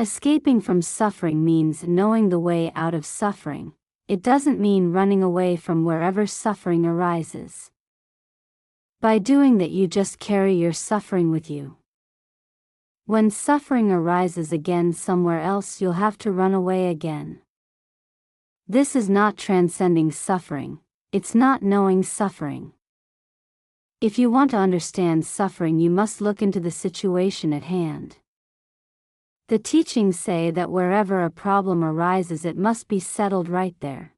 Escaping from suffering means knowing the way out of suffering. It doesn't mean running away from wherever suffering arises. By doing that, you just carry your suffering with you. When suffering arises again somewhere else, you'll have to run away again. This is not transcending suffering. It's not knowing suffering. If you want to understand suffering, you must look into the situation at hand. The teachings say that wherever a problem arises, it must be settled right there.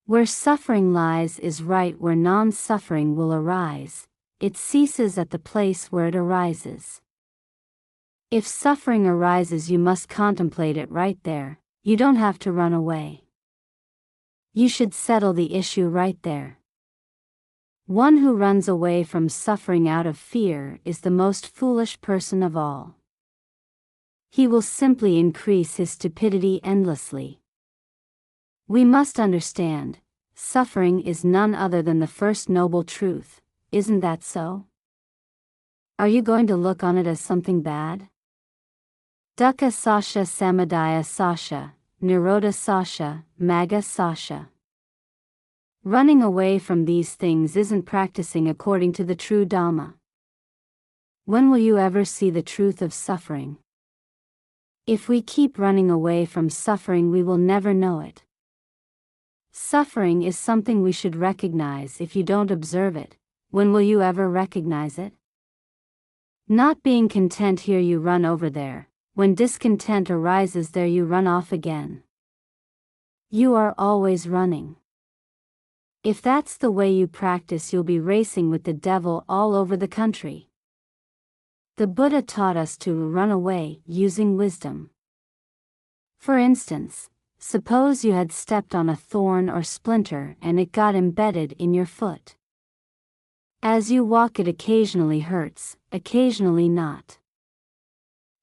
Where suffering lies is right where non-suffering will arise. It ceases at the place where it arises. If suffering arises, you must contemplate it right there. You don't have to run away. You should settle the issue right there. One who runs away from suffering out of fear is the most foolish person of all. He will simply increase his stupidity endlessly. We must understand, suffering is none other than the first noble truth, isn't that so? Are you going to look on it as something bad? Dukkha sasha samadaya sasha, nirodha sasha, magga sasha. Running away from these things isn't practicing according to the true Dhamma. When will you ever see the truth of suffering? If we keep running away from suffering, we will never know it. Suffering is something we should recognize. If you don't observe it, when will you ever recognize it? Not being content here, you run over there. When discontent arises there, you run off again. You are always running. If that's the way you practice, you'll be racing with the devil all over the country. The Buddha taught us to run away using wisdom. For instance, suppose you had stepped on a thorn or splinter and it got embedded in your foot. As you walk, it occasionally hurts, occasionally not.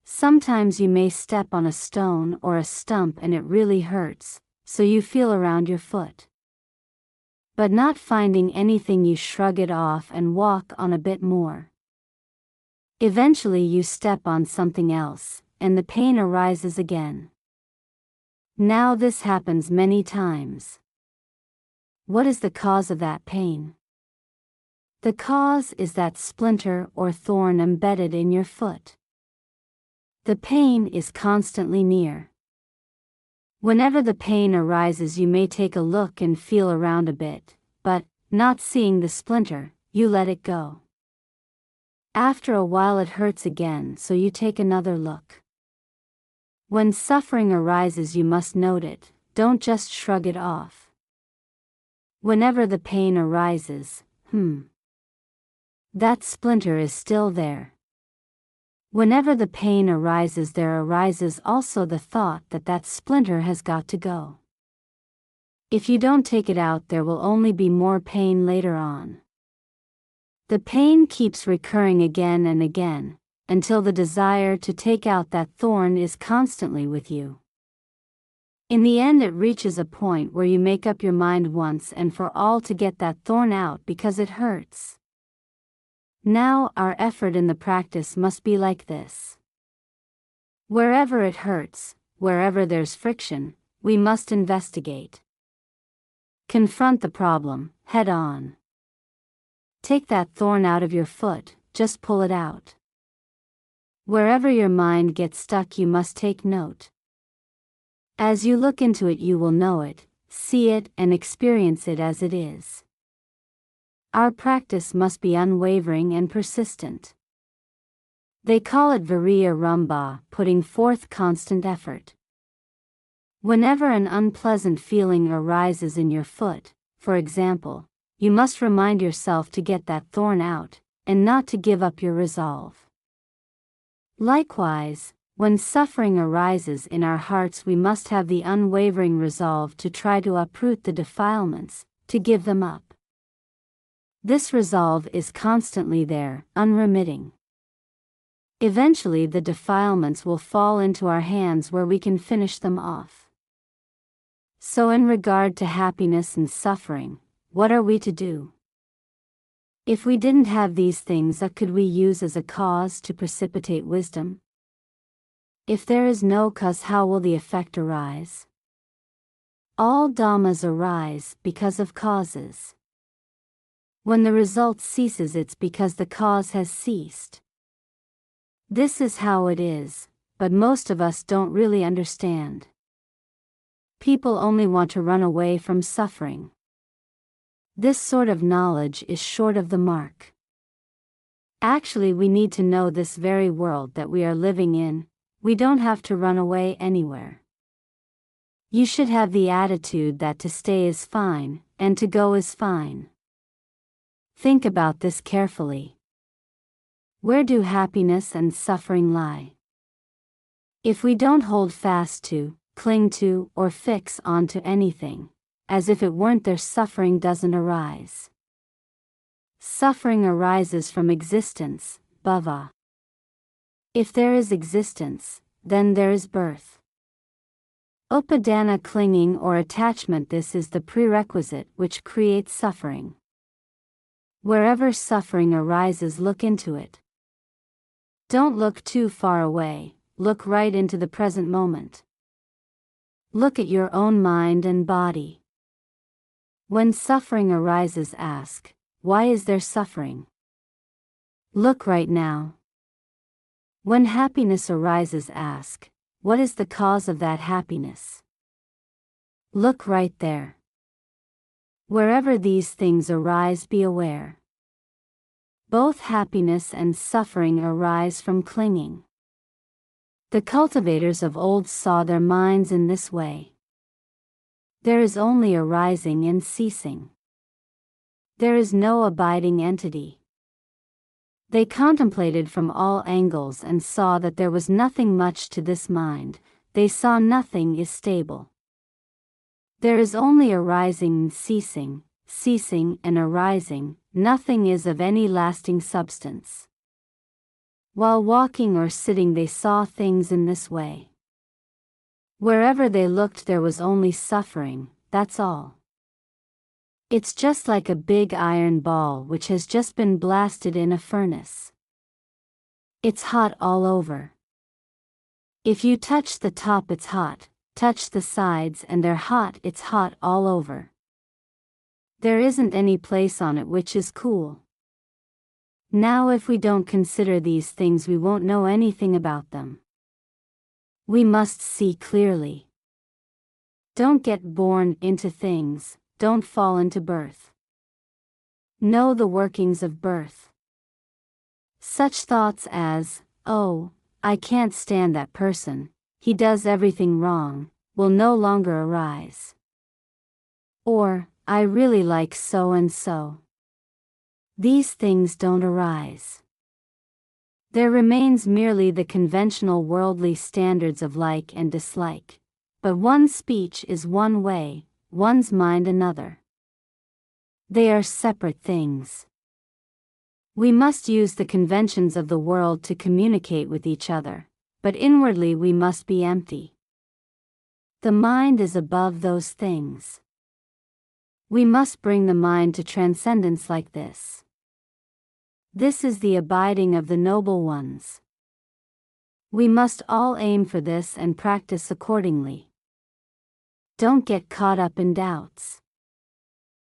Sometimes you may step on a stone or a stump and it really hurts, so you feel around your foot. But not finding anything, you shrug it off and walk on a bit more. Eventually you step on something else, and the pain arises again. Now this happens many times. What is the cause of that pain? The cause is that splinter or thorn embedded in your foot. The pain is constantly near. Whenever the pain arises, you may take a look and feel around a bit, but, not seeing the splinter, you let it go. After a while it hurts again, so you take another look. When suffering arises, you must note it, don't just shrug it off. Whenever the pain arises, that splinter is still there. Whenever the pain arises, there arises also the thought that that splinter has got to go. If you don't take it out, there will only be more pain later on. The pain keeps recurring again and again, until the desire to take out that thorn is constantly with you. In the end, it reaches a point where you make up your mind once and for all to get that thorn out because it hurts. Now, our effort in the practice must be like this. Wherever it hurts, wherever there's friction, we must investigate. Confront the problem, head on. Take that thorn out of your foot, just pull it out. Wherever your mind gets stuck, you must take note. As you look into it, you will know it, see it, and experience it as it is. Our practice must be unwavering and persistent. They call it Viriya Rumba, putting forth constant effort. Whenever an unpleasant feeling arises in your foot, for example, you must remind yourself to get that thorn out, and not to give up your resolve. Likewise, when suffering arises in our hearts, we must have the unwavering resolve to try to uproot the defilements, to give them up. This resolve is constantly there, unremitting. Eventually the defilements will fall into our hands where we can finish them off. So in regard to happiness and suffering, what are we to do? If we didn't have these things, what could we use as a cause to precipitate wisdom? If there is no cause, how will the effect arise? All dhammas arise because of causes. When the result ceases, it's because the cause has ceased. This is how it is, but most of us don't really understand. People only want to run away from suffering. This sort of knowledge is short of the mark. Actually, we need to know this very world that we are living in. We don't have to run away anywhere. You should have the attitude that to stay is fine, and to go is fine. Think about this carefully. Where do happiness and suffering lie? If we don't hold fast to, cling to, or fix onto anything, as if it weren't there, suffering doesn't arise. Suffering arises from existence, bhava. If there is existence, then there is birth. Upadana, clinging or attachment, this is the prerequisite which creates suffering. Wherever suffering arises, look into it. Don't look too far away, look right into the present moment. Look at your own mind and body. When suffering arises, ask, why is there suffering? Look right now. When happiness arises, ask, what is the cause of that happiness? Look right there. Wherever these things arise, be aware. Both happiness and suffering arise from clinging. The cultivators of old saw their minds in this way. There is only arising and ceasing. There is no abiding entity. They contemplated from all angles and saw that there was nothing much to this mind. They saw nothing is stable. There is only arising and ceasing, ceasing and arising. Nothing is of any lasting substance. While walking or sitting, they saw things in this way. Wherever they looked, there was only suffering, that's all. It's just like a big iron ball which has just been blasted in a furnace. It's hot all over. If you touch the top, it's hot, touch the sides and they're hot, it's hot all over. There isn't any place on it which is cool. Now, if we don't consider these things, we won't know anything about them. We must see clearly. Don't get born into things, don't fall into birth. Know the workings of birth. Such thoughts as, oh, I can't stand that person, he does everything wrong, will no longer arise. Or, I really like so and so. These things don't arise. There remains merely the conventional worldly standards of like and dislike. But one's speech is one way, one's mind another. They are separate things. We must use the conventions of the world to communicate with each other, but inwardly we must be empty. The mind is above those things. We must bring the mind to transcendence like this. This is the abiding of the noble ones. We must all aim for this and practice accordingly. Don't get caught up in doubts.